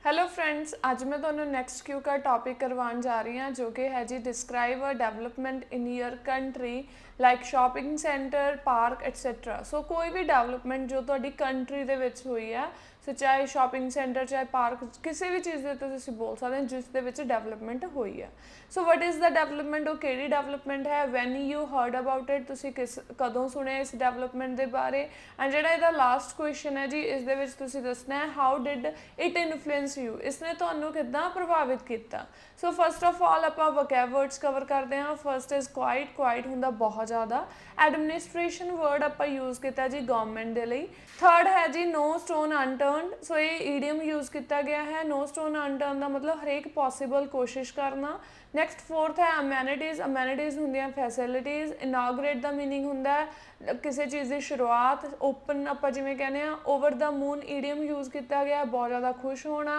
Hello friends, आज मैं ਤੁਹਾਨੂੰ नेक्स्ट क्यू का टॉपिक करवाने जा रही हाँ जो कि है जी describe a development in your country like shopping centre park etcetera. So कोई भी डेवलपमेंट जो ਤੁਹਾਡੀ कंट्री ਦੇ ਵਿੱਚ ਹੋਈ ਹੈ, सो चाहे शॉपिंग सेंटर चाहे पार्क किसी भी चीज़ ਦੇ ਉੱਤੇ ਤੁਸੀਂ ਬੋਲ ਸਕਦੇ ਹੋ ਜਿਸ ਦੇ ਵਿੱਚ ਡਿਵੈਲਪਮੈਂਟ ਹੋਈ ਹੈ। So what is the development, ਉਹ ਕਿਹੜੀ ਡਿਵੈਲਪਮੈਂਟ ਹੈ, when you heard about it, ਤੁਸੀਂ ਕਦੋਂ ਸੁਣਿਆ ਇਸ ਡਿਵੈਲਪਮੈਂਟ ਦੇ ਬਾਰੇ। ਐਂਡ ਜਿਹੜਾ ਇਹਦਾ ਲਾਸਟ ਕੁਐਸਚਨ ਹੈ ਜੀ, ਇਸ ਦੇ ਵਿੱਚ ਤੁਸੀਂ ਦੱਸਣਾ ਹੈ how did it influence you, ਇਸਨੇ ਤੁਹਾਨੂੰ ਕਿੱਦਾਂ ਪ੍ਰਭਾਵਿਤ ਕੀਤਾ। ਸੋ ਫਸਟ ਆਫ ਆਲ ਆਪਾਂ ਵੋਕੈਬਵਰਡਸ ਕਵਰ ਕਰਦੇ ਹਾਂ। ਫਸਟ ਇਜ਼ ਕੁਆਇਟ, ਕੁਆਇਟ ਹੁੰਦਾ ਬਹੁਤ ਜ਼ਿਆਦਾ। ਐਡਮਿਨਿਸਟ੍ਰੇਸ਼ਨ ਵਰਡ ਆਪਾਂ ਯੂਜ਼ ਕੀਤਾ ਜੀ ਗਵਰਨਮੈਂਟ ਦੇ ਲਈ। ਥਰਡ ਹੈ ਜੀ नो स्टोन अनटर्नड, सो ये ईडियम यूज़ किया गया है। नो स्टोन अनटर्न का मतलब हरेक पॉसिबल कोशिश करना। नैक्सट फोर्थ है अमैनिटीज़, अमैनिटीज़ होंगे फैसिलिटीज़। इनाग्रेट का मीनिंग होंगे किसी चीज़ की शुरुआत। ओपन आप जिमें कहने over the moon idiom use किया गया, बहुत ज़्यादा खुश होना।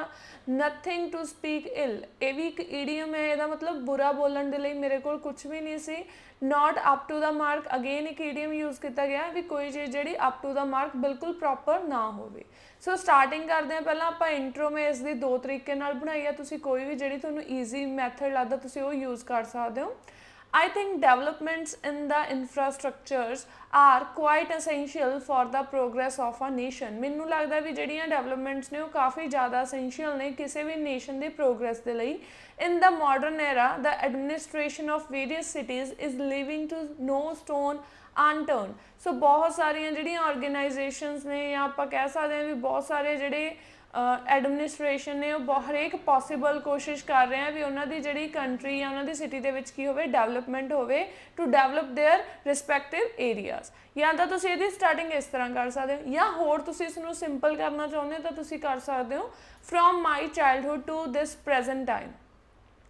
नथिंग टू स्पीक इल, ये भी एक ईडियम है, यदा मतलब बुरा बोलन के लिए मेरे को कुछ भी नहीं सी। Not up to the mark, again एक ईडियम यूज़ किया गया भी कोई चीज़ जी अप टू द मार्क बिल्कुल प्रॉपर ना हो। सो स्टार्टिंग करते हैं, पहला आप इंट्रो में इसकी दो तरीके बनाई है, तुसी कोई भी जी थोड़ा ईजी मैथड लगता तुसी वो यूज़ कर सकते हो। I think developments in the infrastructures are quite essential for the progress of a nation। मैनू लगता भी जिहड़ियां डेवलपमेंट्स ने वो काफ़ी ज़्यादा essential ने किसी भी नेशन के प्रोग्रेस के लिए। In the modern era the administration of various cities is leaving to no stone unturned। सो बहुत सारिया जिहड़ियां ऑर्गेनाइजेशंस ने या आप कह सकते हैं भी बहुत सारे जिहड़े एडमिनिस्ट्रेशन ने वो हरेक पॉसिबल कोशिश कर रहे हैं भी उन्होंने जी कंट्री या उन्होंने सिटी के की हो डेवलपमेंट हो टू डेवलप देयर रिस्पैक्टिव एरियाज। या तो तुम ये स्टार्टिंग इस तरह कर सकते हो या होर तुम इसनों सिंपल करना चाहते हो तो तुम कर सकते हो from my childhood to this present time.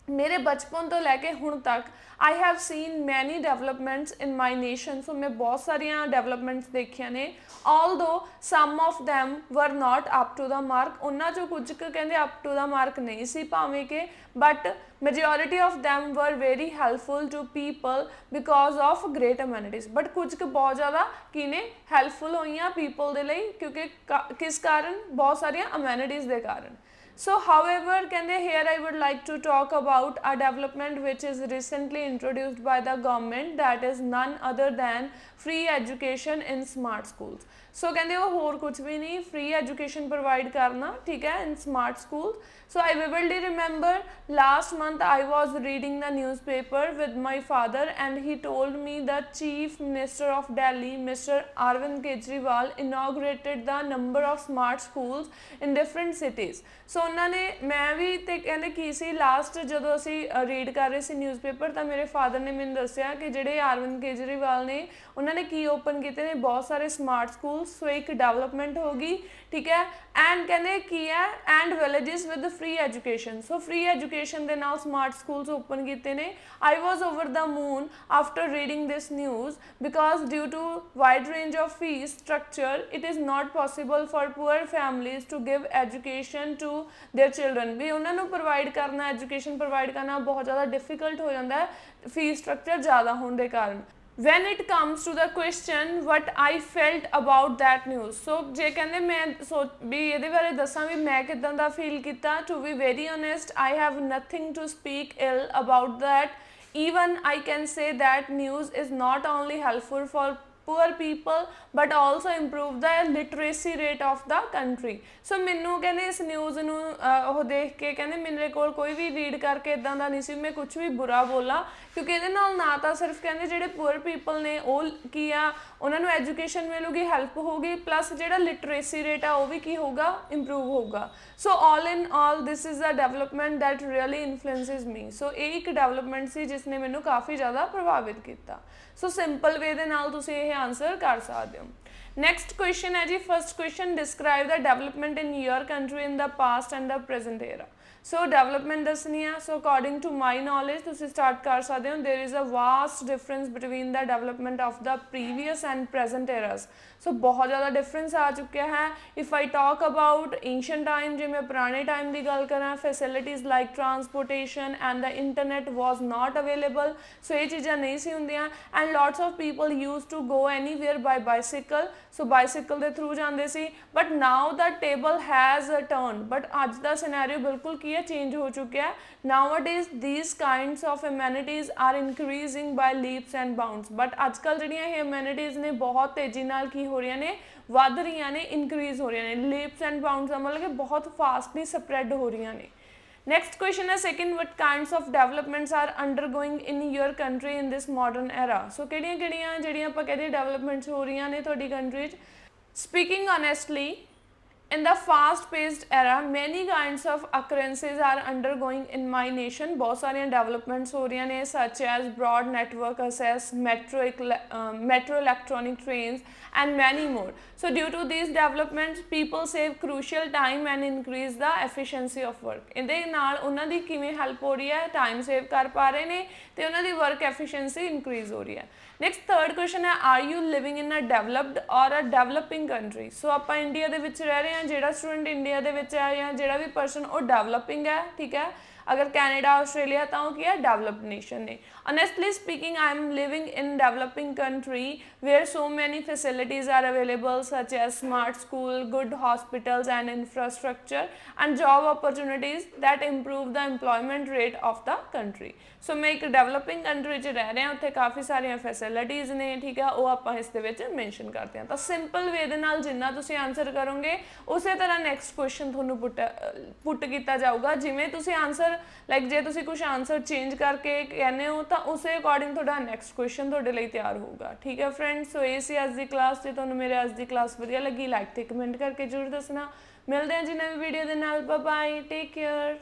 मेरे बचपन तो लैके हुण तक I have seen many developments in my nation. So मैं बहुत सारिया डेवलपमेंट्स देखिया ने। Although some of them were not up to the mark, उन्होंने चो कुछ कहते अप टू द मार्क नहीं सी भावें के, but majority of them were very helpful to people because of great amenities. But कुछ बहुत ज़्यादा की ने हैल्पफुल हुई पीपल के लिए क्योंकि किस कारण, बहुत सारिया अमैनिटीज़ के कारण। So however कहते here I would like to talk about a development which is recently introduced by the government, that is none other than free education in smart schools। सो कहते वो होर कुछ भी नहीं, फ्री एजुकेशन प्रोवाइड करना, ठीक है, इन smart school. So I vividly remember last month I was reading the newspaper with my father and he told me the chief minister of Delhi mister Arvind Kejriwal inaugurated the number of smart schools in different cities. So उन्होंने मैं भी तो कहते की सी last जो असी read कर रहे थे न्यूज़ पेपर तो मेरे फादर ने मैंने दसिया कि जोड़े अरविंद केजरीवाल ने उन्होंने की ओपन किए ने बहुत सारे स्मार्ट स्कूल। सो एक डेवलपमेंट होगी, ठीक है। एंड कहते की है and villages with free education. So free education के नाल स्मार्ट स्कूल्स ओपन किए ने। I was over the moon after reading this news because due to wide range of fees structure it is not possible for poor families to give education to their children. भी उन्होंने provide करना, education provide करना बहुत ज़्यादा difficult हो जाता है fees structure ज़्यादा होने के कारण। When it comes to the question what I felt about that news, so जे कहते मैं भी ये बारे दसा भी मैं किदां दा फील किया। To be very honest I have nothing to speak ill about that। Even I can say that news is not only helpful for poor people but also improve the literacy rate of the country। सो मैनू कहते इस news नूं देख के कहते मेरे को कोई भी रीड करके इदां दा नहीं सी मैं कुछ भी बुरा बोला, क्योंकि ये ना तो सिर्फ कहते जोड़े पुअर पीपल ने वो की आ उन्होंने एजुकेशन मिलूगी, हेल्प होगी, प्लस जो लिटरेसी रेट आ वो भी की होगा, इंप्रूव होगा। So all in all this is a development that really influences me. So ये एक डेवलपमेंट सी जिसने मैनू काफ़ी ज़्यादा प्रभावित किया। सो सिंपल वे दे नाल तुसीं ये आंसर कर सकते हो। नैक्सट क्वेश्चन है जी, first question describe the development in your country in the past and the present era. So development दसनी है। So according to my knowledge तुम स्टार्ट कर सकते हो। There is a vast difference between the development of the previous and present eras. So बहुत ज़्यादा difference आ चुका है। If I talk about ancient time, जो मैं पुराने टाइम की गल करा, facilities like transportation and the internet was not available. So ये चीज़ा नहीं सी होंदियां and lots of people use to go anywhere by bicycle. So bicycle के थ्रू जाते सी but now the table has turn but अज का सिनेरियो बिल्कुल की है चेंज हो चुका है nowadays these kinds of amenities are increasing by leaps and bounds but अजकल जिहड़ियां ये एम्यूनिटीज़ ने बहुत तेज़ी नाल की हो रही ने वध रही ने इनक्रीज हो रही ने लीप्स एंड बाउंड्स मतलब कि बहुत फास्टली स्प्रैड हो रही ने नेक्स्ट क्वेश्चन है second what kinds of developments are undergoing in your country in this modern era so किहड़ियां जिहड़ियां आपां कहदे डेवलपमेंट्स हो रही ने तुहाडी कंट्री च speaking honestly in the fast-paced era, many kinds of occurrences are undergoing in my nation. बहुत सारियां developments हो रही हैं such as broad network access, metro electronic trains, and many more. So due to these developments, people save crucial time and increase the efficiency of work. इहदे नाल उन्हां दी किवें help हो रही है time save कर पा रहे ने ते उन्हां दी work efficiency increase हो रही है. नेक्स्ट थर्ड क्वेश्चन है are you living in a developed or a developing country so आप इंडिया दे विच रह रहे हैं जोड़ा स्टूडेंट इंडिया दे विच है या जोड़ा भी परसन वो डेवलपिंग है ठीक है अगर कैनेडा ऑस्ट्रेलिया तो वो क्या है डेवलप्ड नेशन ने honestly speaking I am living in developing country where so many facilities are available such as smart school good hospitals and infrastructure and job opportunities that improve the employment rate of the country so मैं एक developing country च रह रहे हैं उत्थे काफ़ी सारिया facilities ने ठीक है वो आप इस मैंशन करते हैं तो सिंपल वे दे नाल जिन्ना तुसीं आंसर करोगे उस तरह नैक्सट क्वेश्चन थोनों पुट किया जाऊगा जिमें तुसीं आंसर लाइक जे तुसीं कुछ आंसर चेंज करके कहने हो तो उस अकॉर्डिंग थोड़ा नैक्सट क्वेश्चन थोड़े लिए तैयार होगा ठीक है फ्रेंड्स सो ये सी अज की क्लास जो तुहानूं मेरे अज की क्लास वधिया लगी लाइक ते कमेंट करके जरूर दसना मिलते हैं जी नवी वीडियो के नाल बाय बाय टेक केयर।